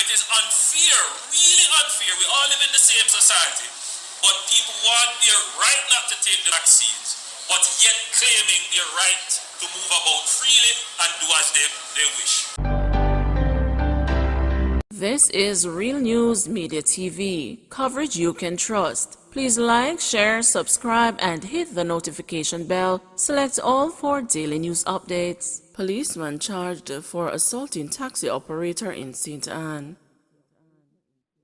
it is unfair, really unfair. We all live in the same society, but people want their right not to take the vaccines, but yet claiming their right to move about freely and do as they wish. This is Real News Media TV, coverage you can trust. Please like, share, subscribe, and hit the notification bell. Select all for daily news updates. Policeman charged for assaulting taxi operator in St. Anne.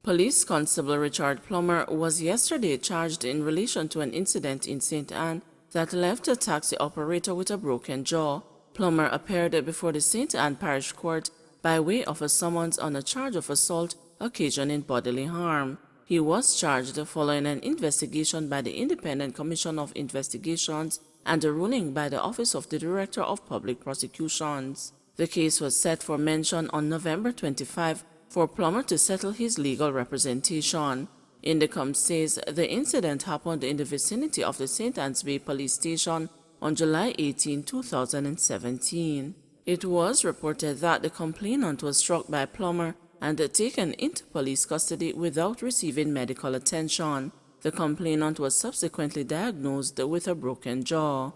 Police Constable Richard Plummer was yesterday charged in relation to an incident in St. Anne that left a taxi operator with a broken jaw. Plummer appeared before the St. Anne Parish Court by way of a summons on a charge of assault occasioning bodily harm. He was charged following an investigation by the Independent Commission of Investigations and a ruling by the Office of the Director of Public Prosecutions. The case was set for mention on November 25 for Plummer to settle his legal representation. Indicom says the incident happened in the vicinity of the St. Anne's Bay Police Station on July 18, 2017. It was reported that the complainant was struck by Plummer and taken into police custody without receiving medical attention. The complainant was subsequently diagnosed with a broken jaw.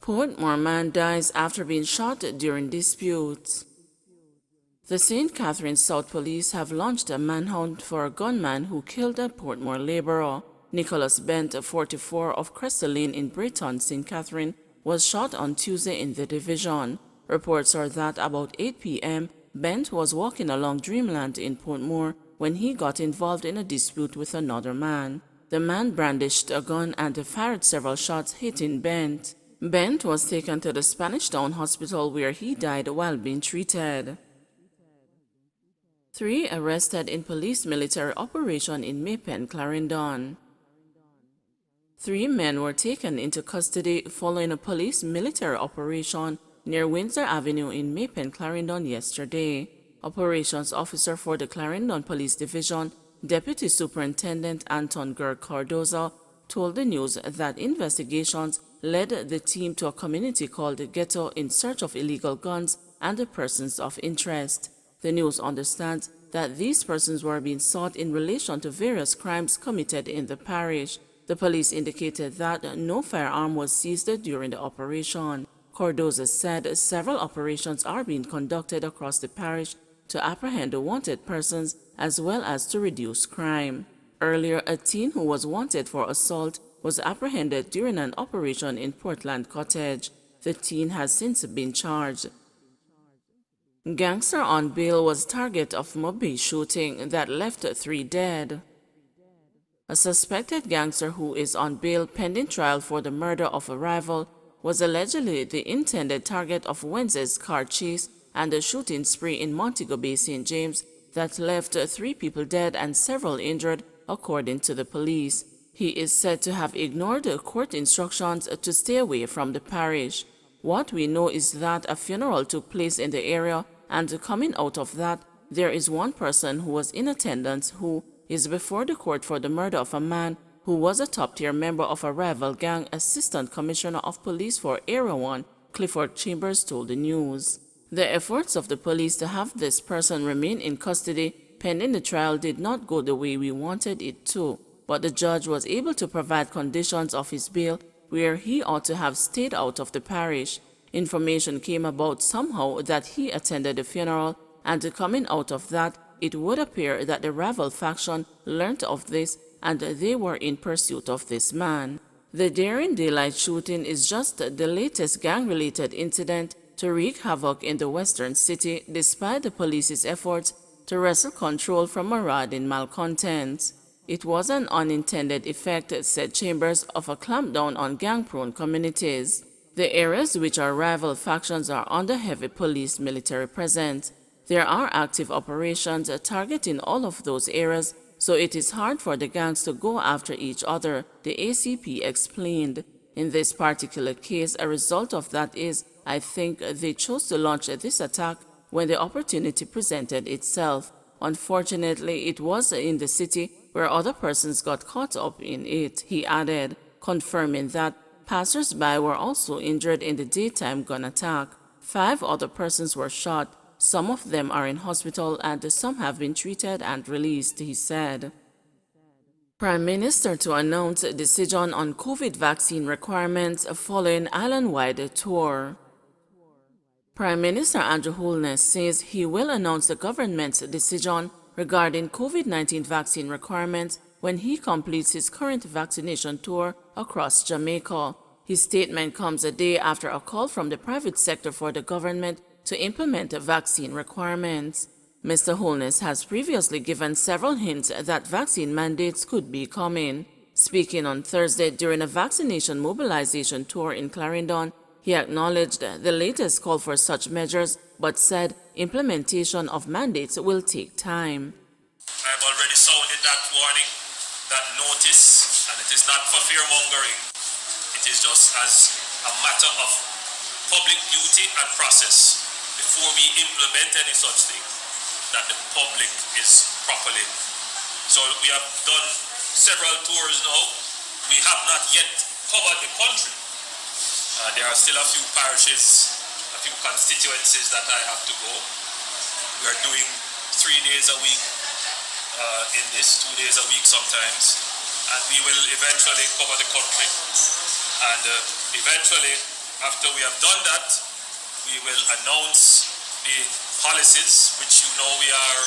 Portmore man dies after being shot during dispute. The St. Catharines South Police have launched a manhunt for a gunman who killed a Portmore laborer. Nicholas Bent, 44, of Crystal Lane in Brighton, St. Catherine, was shot on Tuesday in the division. Reports are that about 8 p.m., Bent was walking along Dreamland in Portmore when he got involved in a dispute with another man. The man brandished a gun and fired several shots, hitting Bent. Bent was taken to the Spanish Town Hospital where he died while being treated. 3 arrested in police military operation in Maypen, Clarendon. 3 men were taken into custody following a police military operation near Windsor Avenue in Maypen, Clarendon yesterday. Operations Officer for the Clarendon Police Division, Deputy Superintendent Anton Gerg Cardoza, told the news that investigations led the team to a community called Ghetto in search of illegal guns and the persons of interest. The news understands that these persons were being sought in relation to various crimes committed in the parish. The police indicated that no firearm was seized during the operation. Cardoza said several operations are being conducted across the parish to apprehend wanted persons as well as to reduce crime. Earlier, a teen who was wanted for assault was apprehended during an operation in Portland Cottage. The teen has since been charged. Gangster on bail was target of Montego Bay shooting that left 3 dead. A suspected gangster who is on bail pending trial for the murder of a rival was allegedly the intended target of Wednesday's car chase and a shooting spree in Montego Bay, St. James, that left 3 people dead and several injured, according to the police. He is said to have ignored court instructions to stay away from the parish. What we know is that a funeral took place in the area, and coming out of that, there is one person who was in attendance who is before the court for the murder of a man who was a top-tier member of a rival gang. Assistant Commissioner of Police for Area 1, Clifford Chambers, told the news. The efforts of the police to have this person remain in custody pending the trial did not go the way we wanted it to, but the judge was able to provide conditions of his bail where he ought to have stayed out of the parish. Information came about somehow that he attended the funeral, and coming out of that, it would appear that the rival faction learnt of this and they were in pursuit of this man. The daring daylight shooting is just the latest gang-related incident to wreak havoc in the western city despite the police's efforts to wrestle control from marauding malcontents. It was an unintended effect, said Chambers, of a clampdown on gang-prone communities. The areas which are rival factions are under heavy police military presence. There are active operations targeting all of those areas, so it is hard for the gangs to go after each other, the ACP explained. In this particular case, a result of that is, I think, they chose to launch this attack when the opportunity presented itself. Unfortunately, it was in the city where other persons got caught up in it, he added, confirming that passers-by were also injured in the daytime gun attack. 5 other persons were shot. Some of them are in hospital and some have been treated and released, he said. Prime Minister to announce a decision on COVID vaccine requirements following island-wide tour. Prime Minister Andrew Holness says he will announce the government's decision regarding COVID-19 vaccine requirements when he completes his current vaccination tour across Jamaica. His statement comes a day after a call from the private sector for the government to implement vaccine requirements. Mr. Holness has previously given several hints that vaccine mandates could be coming. Speaking on Thursday during a vaccination mobilization tour in Clarendon, he acknowledged the latest call for such measures, but said implementation of mandates will take time. I have already sounded that warning, that notice, and it is not for fear-mongering. It is just as a matter of public duty and process before we implement any such thing, that the public is properly. So we have done several tours now. We have not yet covered the country. There are still a few parishes, a few constituencies that I have to go. We are doing 3 days a week in this, 2 days a week sometimes. And we will eventually cover the country. And eventually, after we have done that, we will announce the policies, which you know we are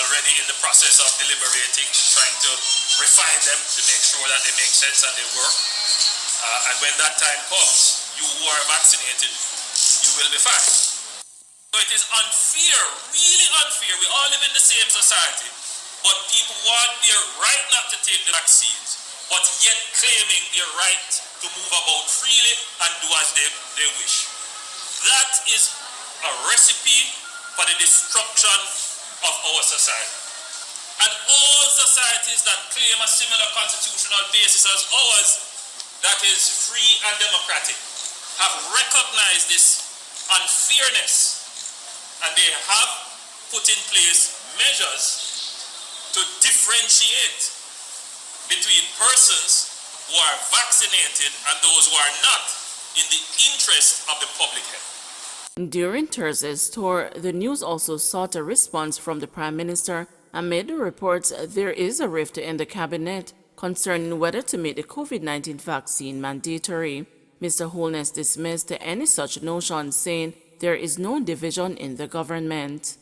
already in the process of deliberating, trying to refine them to make sure that they make sense and they work. And when that time comes, you who are vaccinated, you will be fine. So it is unfair, really unfair. We all live in the same society, but people want their right not to take the vaccines, but yet claiming their right to move about freely and do as they wish. That is a recipe for the destruction of our society. And all societies that claim a similar constitutional basis as ours, that is free and democratic, have recognized this unfairness, and they have put in place measures to differentiate between persons who are vaccinated and those who are not, in the interest of the public health. During Thursday's tour, the news also sought a response from the Prime Minister amid the reports there is a rift in the cabinet concerning whether to make the COVID-19 vaccine mandatory. Mr. Holness dismissed any such notion, saying there is no division in the government.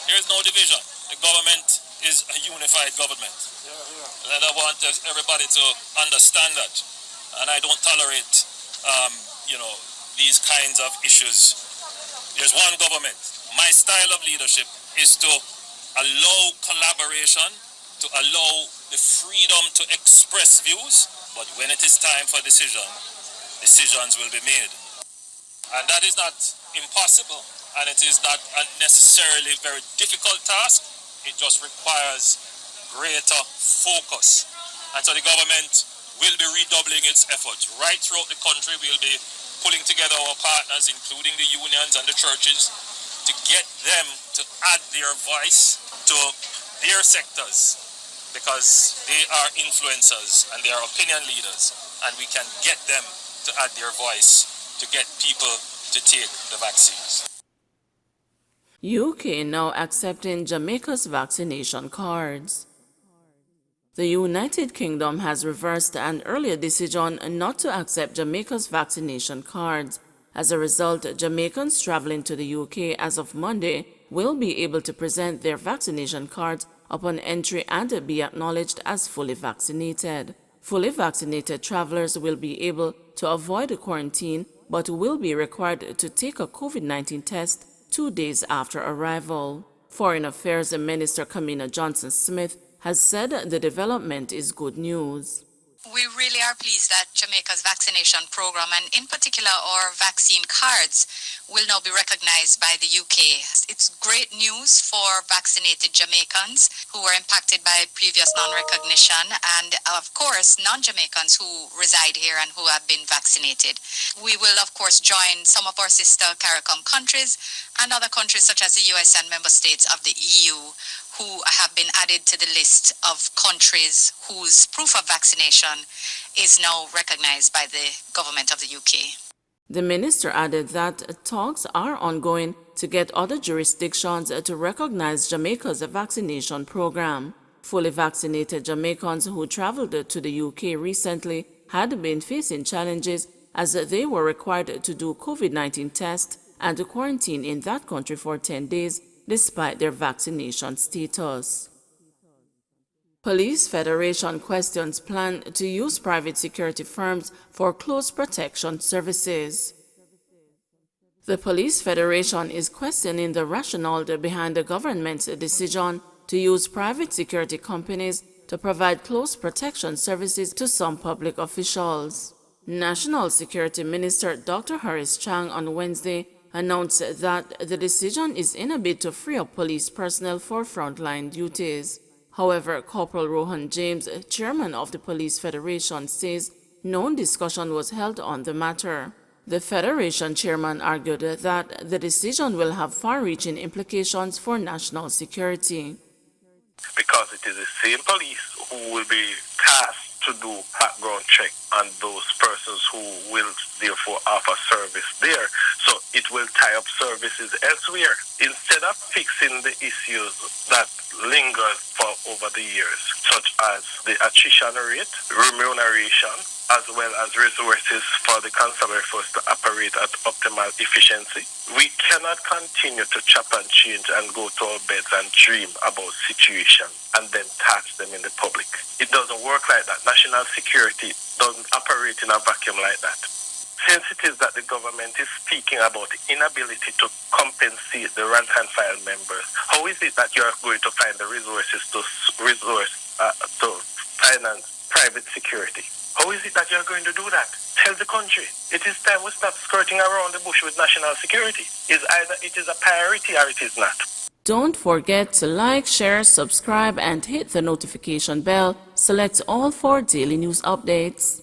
There is no division. The government is a unified government. And I want everybody to understand that. And I don't tolerate, these kinds of issues. There's one government. My style of leadership is to allow collaboration, to allow the freedom to express views, but when it is time for decisions will be made. And that is not impossible, and it is not a necessarily very difficult task. It just requires greater focus. And so the government will be redoubling its efforts. Right throughout the country, we'll be pulling together our partners, including the unions and the churches, to get them to add their voice to their sectors, because they are influencers and they are opinion leaders, and we can get them to add their voice to get people to take the vaccines. UK now accepting Jamaica's vaccination cards. The United Kingdom has reversed an earlier decision not to accept Jamaica's vaccination cards. As a result, Jamaicans traveling to the UK as of Monday will be able to present their vaccination cards upon entry and be acknowledged as fully vaccinated. Fully vaccinated travelers will be able to avoid quarantine but will be required to take a COVID-19 test 2 days after arrival. Foreign Affairs Minister Kamina Johnson-Smith has said the development is good news. We really are pleased that Jamaica's vaccination program, and in particular our vaccine cards, will now be recognized by the UK. It's great news for vaccinated Jamaicans who were impacted by previous non-recognition, and of course non-Jamaicans who reside here and who have been vaccinated. We will of course join some of our sister CARICOM countries and other countries such as the US and member states of the EU who have been added to the list of countries whose proof of vaccination is now recognized by the government of the UK. The minister added that talks are ongoing to get other jurisdictions to recognize Jamaica's vaccination program. Fully vaccinated Jamaicans who traveled to the UK recently had been facing challenges as they were required to do COVID-19 tests and quarantine in that country for 10 days despite their vaccination status. Police Federation questions plan to use private security firms for close protection services. The Police Federation is questioning the rationale behind the government's decision to use private security companies to provide close protection services to some public officials. National Security Minister Dr. Horace Chang on Wednesday announced that the decision is in a bid to free up police personnel for frontline duties. However, Corporal Rohan James, chairman of the Police Federation, says no discussion was held on the matter. The Federation chairman argued that the decision will have far-reaching implications for national security. Because it is the same police who will be tasked to do background check on those persons who will therefore offer service there. So it will tie up services elsewhere instead of fixing the issues that lingered for over the years, such as the attrition rate, remuneration, as well as resources for the constabulary force to operate at optimal efficiency. We cannot continue to chop and change and go to our beds and dream about situation and then tax them in the public. It doesn't work like that. National security doesn't operate in a vacuum like that. Since it is that the government is speaking about the inability to compensate the rank and file members, how is it that you are going to find the resources to finance private security? How is it that you are going to do that? Tell the country. It is time we stop skirting around the bush with national security. Either it is a priority or it is not. Don't forget to like, share, subscribe, and hit the notification bell. Select all for daily news updates.